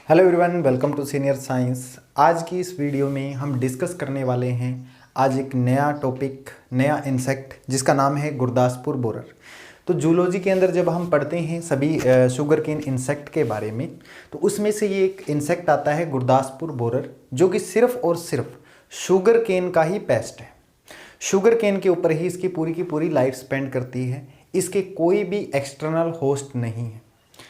Hello everyone, welcome to senior science. आज की इस वीडियो में हम डिस्कस करने वाले हैं आज एक नया टॉपिक, नया इंसेक्ट जिसका नाम है गुरदासपुर बोरर। तो जूलॉजी के अंदर जब हम पढ़ते हैं सभी शुगर केन इंसेक्ट के बारे में, तो उसमें से ये एक इंसेक्ट आता है गुरदासपुर बोरर, जो कि सिर्फ और सिर्फ शुगर केन का ही पेस्ट है। शुगर केन के ऊपर ही इसकी पूरी की पूरी लाइफ स्पेंड करती है। इसके कोई भी एक्सटर्नल होस्ट नहीं है।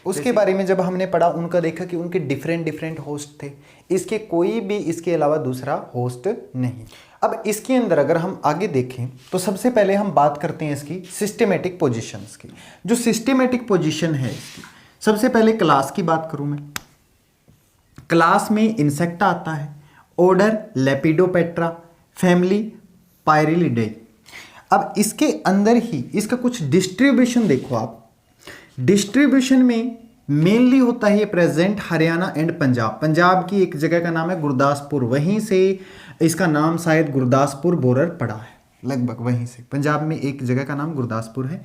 उसके बारे में जब हमने पढ़ा, उनका देखा कि उनके डिफरेंट डिफरेंट होस्ट थे, इसके कोई भी इसके अलावा दूसरा होस्ट नहीं। अब इसके अंदर अगर हम आगे देखें तो सबसे पहले हम बात करते हैं इसकी सिस्टेमेटिक पोजीशंस की। जो सिस्टेमेटिक पोजीशन है इसकी, सबसे पहले क्लास की बात करूं मैं। क्लास में इंसेक्टा आता है, ऑर्डर लेपिडोपेट्रा, फैमिली पायरिलिडाई। अब इसके अंदर ही इसका कुछ डिस्ट्रीब्यूशन देखो आप। डिस्ट्रीब्यूशन में मेनली होता है ये प्रेजेंट हरियाणा एंड पंजाब। पंजाब की एक जगह का नाम है गुरदासपुर, वहीं से इसका नाम शायद गुरदासपुर बोरर पड़ा है, लगभग वहीं से। पंजाब में एक जगह का नाम गुरदासपुर है,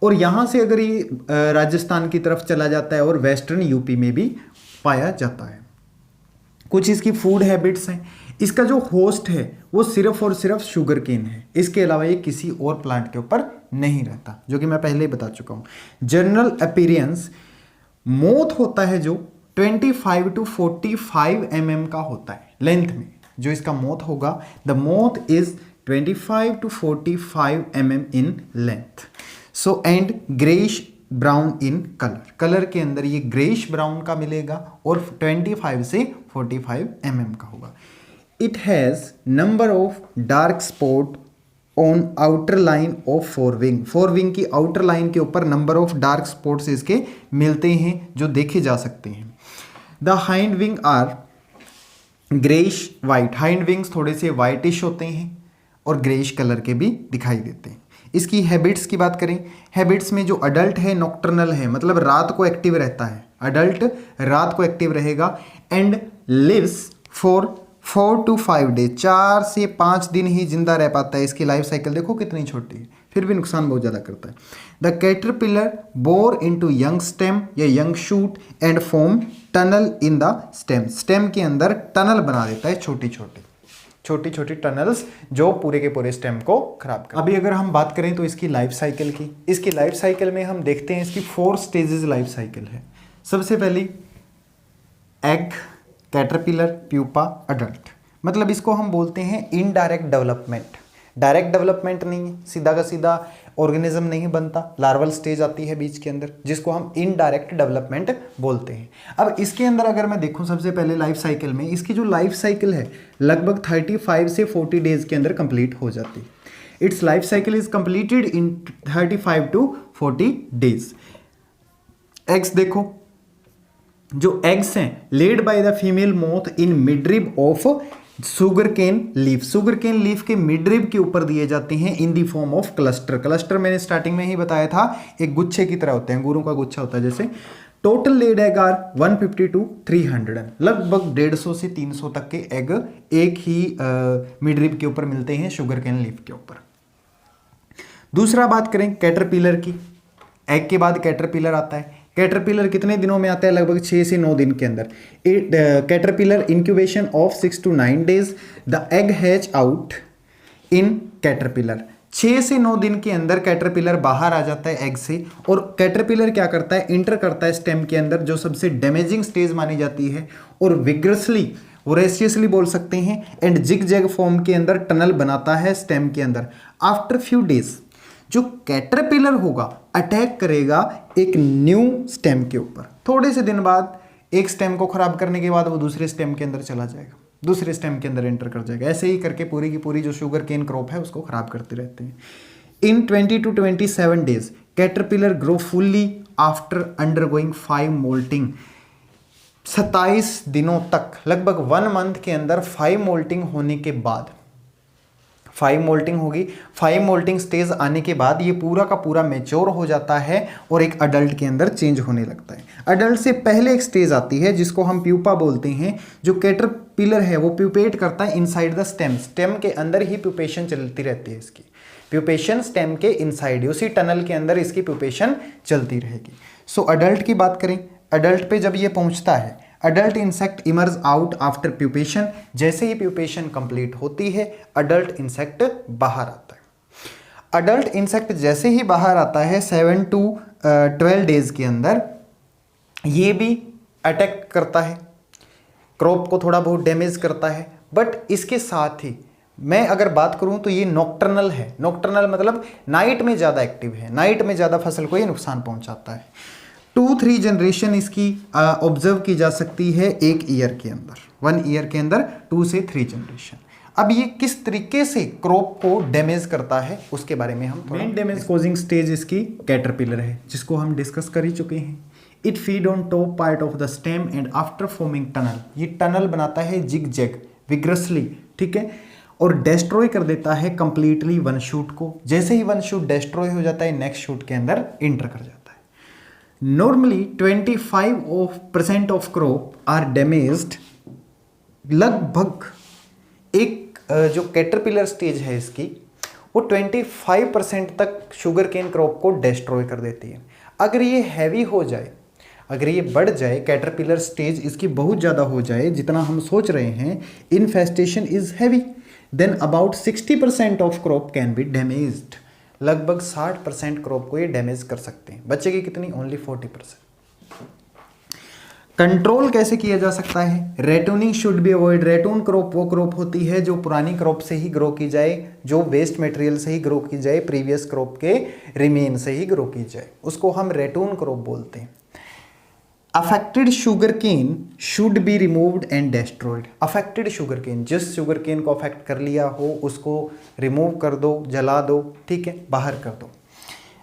और यहाँ से अगर ये राजस्थान की तरफ चला जाता है और वेस्टर्न यूपी में भी पाया जाता है। कुछ इसकी फूड हैबिट्स हैं। इसका जो होस्ट है वो सिर्फ और सिर्फ शुगर केन है, इसके अलावा ये किसी और प्लांट के ऊपर नहीं रहता, जो कि मैं पहले ही बता चुका हूँ। जनरल अपीयरेंस मोथ होता है जो 25 to 45 mm का होता है लेंथ में। जो इसका मोथ होगा, the moth is 25 to 45 mm in length. So and greyish brown in colour. Colour के अंदर ये ग्रेइश ब्राउन का मिलेगा और 25 से 45 mm का होगा। It has number of dark spot on outer line of forewing. Forewing की आउटर लाइन के ऊपर नंबर ऑफ डार्क स्पॉट्स इसके मिलते हैं, जो देखे जा सकते हैं। The hind wing are greyish white. Hind wings थोड़े से वाइटिश होते हैं और ग्रेइश कलर के भी दिखाई देते हैं। इसकी हैबिट्स की बात करें, हैबिट्स में जो अडल्ट है नॉक्टर्नल है, मतलब रात को एक्टिव रहता है। अडल्ट रात को एक्टिव रहेगा and lives for 4 to 5 days. 4 से 5 दिन ही जिंदा रह पाता है। इसकी लाइफ साइकिल देखो कितनी छोटी है, फिर भी नुकसान बहुत ज़्यादा करता है। The caterpillar bore into young stem या young shoot and form tunnel in the stem. Stem के अंदर टनल बना देता है, छोटी छोटी टनल्स, जो पूरे के पूरे स्टेम को खराब कर। अभी अगर हम बात करें तो इसकी लाइफ साइकिल की, इसकी लाइफ साइकिल में हम देखते हैं इसकी 4 स्टेजेस लाइफ साइकिल है। सबसे पहली एग, कैटरपिलर, प्यूपा, अडल्ट। मतलब इसको हम बोलते हैं इनडायरेक्ट डेवलपमेंट। डायरेक्ट डेवलपमेंट नहीं है, सीधा का सीधा ऑर्गेनिज्म नहीं बनता, लार्वल स्टेज आती है बीच के अंदर, जिसको हम इनडायरेक्ट डेवलपमेंट बोलते हैं। अब इसके अंदर अगर मैं देखूं सबसे पहले लाइफ साइकिल में, इसकी जो लाइफ साइकिल है लगभग 35 से 40 डेज के अंदर कंप्लीट हो जाती है। Its life cycle is completed in 35 to 40 days. Eggs देखो, जो एग्स हैं laid by the female moth in midrib of sugarcane leaf. Sugarcane leaf के मिडरिब के ऊपर दिए जाते हैं in the form of cluster. Cluster मैंने स्टार्टिंग में ही बताया था, एक गुच्छे की तरह होते हैं, अंगूरों का गुच्छा होता है जैसे। Total laid egg are 150 to 300। लगभग 150 से 300 तक के एग एक ही मिडरिब के ऊपर मिलते हैं शुगर केन लीफ के ऊपर। दूसरा बात करें कैटरपिलर की, एग के बाद कैटरपिलर आता है। कैटरपिलर कितने दिनों में आता है? लगभग 6 से 9 दिन के अंदर। Caterpillar incubation of 6 to 9 days. The egg hatch out in caterpillar. 6 से 9 दिन के अंदर कैटरपिलर बाहर आ जाता है एग से, और कैटरपिलर क्या करता है, इंटर करता है स्टेम के अंदर, जो सबसे डैमेजिंग स्टेज मानी जाती है, और विग्रसली वोरेशियसली बोल सकते हैं, एंड जिग जैग फॉर्म के अंदर टनल बनाता है स्टेम के अंदर। आफ्टर फ्यू डेज जो कैटरपिलर होगा अटैक करेगा एक न्यू स्टेम के ऊपर। थोड़े से दिन बाद एक स्टेम को खराब करने के बाद वो दूसरे स्टेम के अंदर चला जाएगा, दूसरे स्टेम के अंदर एंटर कर जाएगा। ऐसे ही करके पूरी की पूरी जो शुगर केन क्रॉप है उसको खराब करते रहते हैं। In 20 to 27 days caterpillar grow fully after undergoing 5 moulting. 27 दिनों तक, लगभग 1 मंथ के अंदर 5 मोल्टिंग होने के बाद, 5 मोल्टिंग होगी। 5 मोल्टिंग स्टेज आने के बाद ये पूरा का पूरा मेच्योर हो जाता है और एक अडल्ट के अंदर चेंज होने लगता है। अडल्ट से पहले एक स्टेज आती है जिसको हम प्यूपा बोलते हैं। जो कैटरपिलर है वो प्यूपेट करता है इनसाइड द स्टेम। स्टेम के अंदर ही प्यूपेशन चलती रहती है इसकी। प्यूपेशन स्टेम के इनसाइड, उसी टनल के अंदर इसकी प्यूपेशन चलती रहेगी। सो अडल्ट की बात करें, अडल्ट पे जब ये पहुंचता है, adult insect emerge out after pupation, जैसे ही प्यूपेशन कंप्लीट होती है अडल्ट इंसेक्ट बाहर आता है। अडल्ट इंसेक्ट जैसे ही बाहर आता है 7 to 12 डेज के अंदर ये भी अटैक करता है, क्रॉप को थोड़ा बहुत डैमेज करता है। बट इसके साथ ही मैं अगर बात करूं तो ये नॉक्टर्नल है। नॉक्टर्नल मतलब नाइट में ज़्यादा एक्टिव है, नाइट में ज़्यादा फसल को ये नुकसान पहुंचाता है। 2-3 जनरेशन इसकी ऑब्जर्व की जा सकती है एक ईयर के अंदर, 1 ईयर के अंदर 2 से 3 जनरेशन। अब ये किस तरीके से क्रॉप को डैमेज करता है उसके बारे में हम मेन डैमेज कॉजिंग स्टेज इसकी कैटरपिलर है, जिसको हम डिस्कस कर ही चुके हैं। It feed on top part of the stem and after forming tunnel, ये टनल बनाता है जिग जैग विग्रसली, ठीक है, और डिस्ट्रॉय कर देता है कंप्लीटली वन शूट को। जैसे ही वन शूट डिस्ट्रॉय हो जाता है नेक्स्ट शूट के अंदर इंटर कर जाता है। Normally 25% of crop are damaged. लगभग एक जो कैटरपिलर स्टेज है इसकी वो 25% तक शुगर केन क्रॉप को डिस्ट्रॉय कर देती है। अगर ये हैवी हो जाए, अगर ये बढ़ जाए, कैटरपिलर स्टेज इसकी बहुत ज़्यादा हो जाए जितना हम सोच रहे हैं, infestation is heavy, then about 60% of crop can be damaged. लगभग 60% क्रॉप को ये डैमेज कर सकते हैं। बच्चे की कितनी? ओनली 40%। कंट्रोल कैसे किया जा सकता है? रेटूनिंग शुड बी अवॉइड। रेटून क्रॉप वो क्रॉप होती है जो पुरानी क्रॉप से ही ग्रो की जाए, जो वेस्ट मटेरियल से ही ग्रो की जाए, प्रीवियस क्रॉप के रिमेन से ही ग्रो की जाए, उसको हम रेटून क्रॉप बोलते हैं। Affected sugar cane should be removed and destroyed. Affected sugar cane, जिस शुगर केन को अफेक्ट कर लिया हो उसको रिमूव कर दो, जला दो, ठीक है, बाहर कर दो।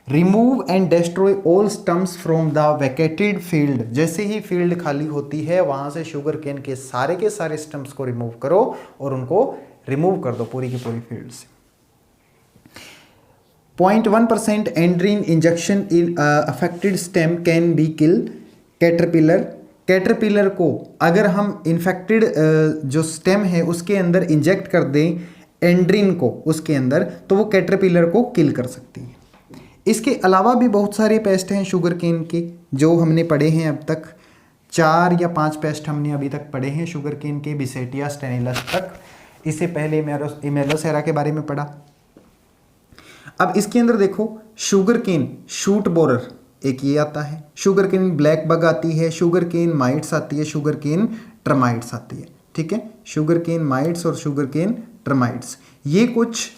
Remove and destroy all stumps from the vacated field. जैसे ही फील्ड खाली होती है वहां से शुगर केन के सारे स्टम्प्स को रिमूव करो और उनको रिमूव कर दो पूरी की पूरी फील्ड से। 0.1% एंड्रीन injection in affected stem can be kill caterpillar. Caterpillar को अगर हम इन्फेक्टेड जो स्टेम है उसके अंदर इंजेक्ट कर दें एंड्रीन को उसके अंदर, तो वो कैटरपिलर को किल कर सकती है। इसके अलावा भी बहुत सारे पेस्ट हैं शुगर केन के जो हमने पढ़े हैं अब तक। 4 या 5 पेस्ट हमने अभी तक पढ़े हैं शुगर केन के, बिसेटिया स्टेनिलस तक। इससे पहले इमेलोसेरा के बारे में पढ़ा। अब इसके अंदर देखो, शुगर केन शूट बोरर एक ये आता है, शुगर केन ब्लैक बग आती है, शुगर केन माइट्स आती है, शुगर केन टर्माइट्स आती है, ठीक है। शुगर केन माइट्स और शुगर केन टर्माइट्स, ये कुछ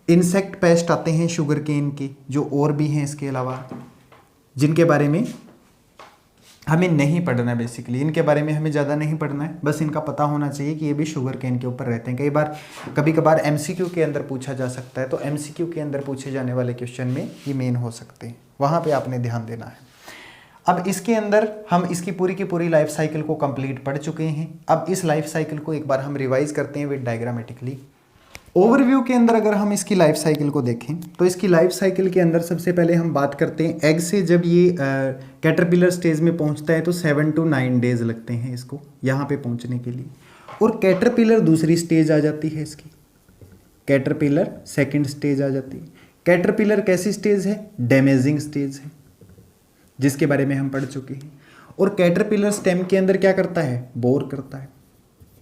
इंसेक्ट पेस्ट आते हैं शुगर केन के, जो और भी हैं इसके अलावा, जिनके बारे में हमें नहीं पढ़ना है। बेसिकली इनके बारे में हमें ज़्यादा नहीं पढ़ना है, बस इनका पता होना चाहिए कि ये भी शुगर केन के ऊपर रहते हैं। कभी कभार एमसीक्यू के अंदर पूछा जा सकता है, तो एमसीक्यू के अंदर पूछे जाने वाले क्वेश्चन में ये मेन हो सकते हैं, वहाँ पे आपने ध्यान देना है। अब इसके अंदर हम इसकी पूरी की पूरी लाइफ साइकिल को कंप्लीट पढ़ चुके हैं। अब इस लाइफ साइकिल को एक बार हम रिवाइज करते हैं विद डायग्रामेटिकली। ओवरव्यू के अंदर अगर हम इसकी लाइफ साइकिल को देखें तो इसकी लाइफ साइकिल के अंदर सबसे पहले हम बात करते हैं एग से। जब ये कैटरपिलर स्टेज में पहुंचता है तो 7 to 9 डेज लगते हैं इसको यहाँ पे पहुंचने के लिए। और कैटरपिलर दूसरी स्टेज आ जाती है इसकी, कैटरपिलर सेकंड स्टेज आ जाती है। कैटरपिलर कैसी स्टेज है? डैमेजिंग स्टेज है, जिसके बारे में हम पढ़ चुके हैं। और कैटरपिलर स्टेम के अंदर क्या करता है? बोर करता है,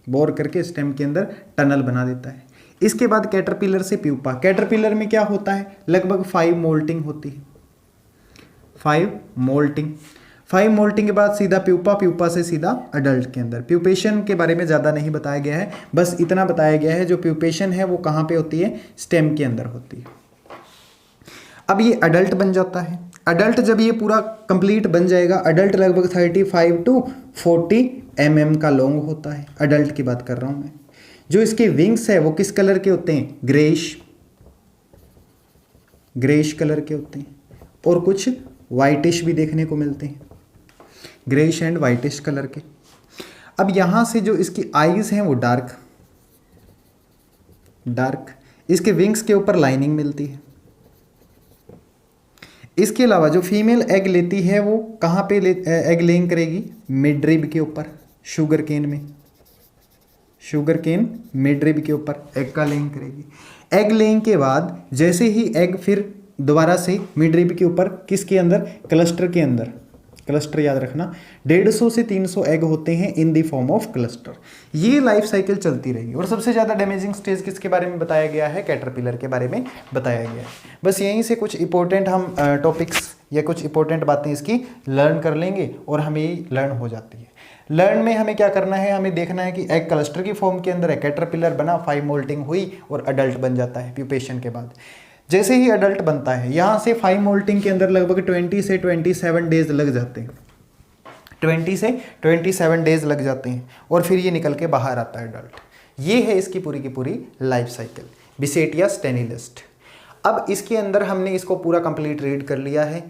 बोर करके स्टेम के अंदर टनल बना देता है। इसके बाद कैटरपिलर से प्यूपा। कैटरपिलर में क्या होता है? लगभग 5 मोल्टिंग होती है, 5 मोल्टिंग के बाद सीधा प्यूपा, प्यूपा से सीधा अडल्ट के अंदर। प्यूपेशन के बारे में ज़्यादा नहीं बताया गया है, बस इतना बताया गया है जो प्यूपेशन है वो कहाँ पे होती है? स्टेम के अंदर होती है। अब ये अडल्ट बन जाता है। अडल्ट जब ये पूरा कंप्लीट बन जाएगा, अडल्ट लगभग 35 to 40 mm का लॉन्ग होता है। अडल्ट की बात कर रहा हूँ मैं। जो इसके विंग्स है वो किस कलर के होते हैं? ग्रेइश कलर के होते हैं, और कुछ वाइटिश भी देखने को मिलते हैं, ग्रेइश एंड वाइटिश कलर के। अब यहाँ से जो इसकी आईज हैं वो डार्क। इसके विंग्स के ऊपर लाइनिंग मिलती है। इसके अलावा जो फीमेल एग लेती है वो कहाँ पे एग लेइंग करेगी? मिड रिब के ऊपर, शुगर केन मिड रिब के ऊपर एग का लेइंग करेगी। एग लेइंग के बाद जैसे ही एग फिर दोबारा से मिड रिब के ऊपर, किसके अंदर? क्लस्टर के अंदर, क्लस्टर याद रखना, 150 से 300 एग होते हैं in the form of cluster. ये लाइफ साइकिल चलती रहेगी। और सबसे ज़्यादा डैमेजिंग स्टेज किसके बारे में बताया गया है? कैटरपिलर के बारे में बताया गया है। बस यहीं से कुछ इंपॉर्टेंट हम टॉपिक्स या कुछ इंपॉर्टेंट बातें इसकी लर्न कर लेंगे और हमें लर्न हो जाती है। लर्न में हमें क्या करना है? हमें देखना है कि एग क्लस्टर की फॉर्म के अंदर कैटरपिलर बना, 5 मोल्टिंग हुई और अडल्ट बन जाता है प्यूपेशन के बाद। जैसे ही अडल्ट बनता है, यहाँ से 5 मोल्टिंग के अंदर लगभग 20 से 27 डेज लग जाते हैं। 20 से 27 डेज लग जाते हैं और फिर ये निकल के बाहर आता है अडल्ट। ये है इसकी पूरी की पूरी लाइफ साइकिल, बिसेटिया स्टेनिलिस्ट। अब इसके अंदर हमने इसको पूरा कंप्लीट रीड कर लिया है।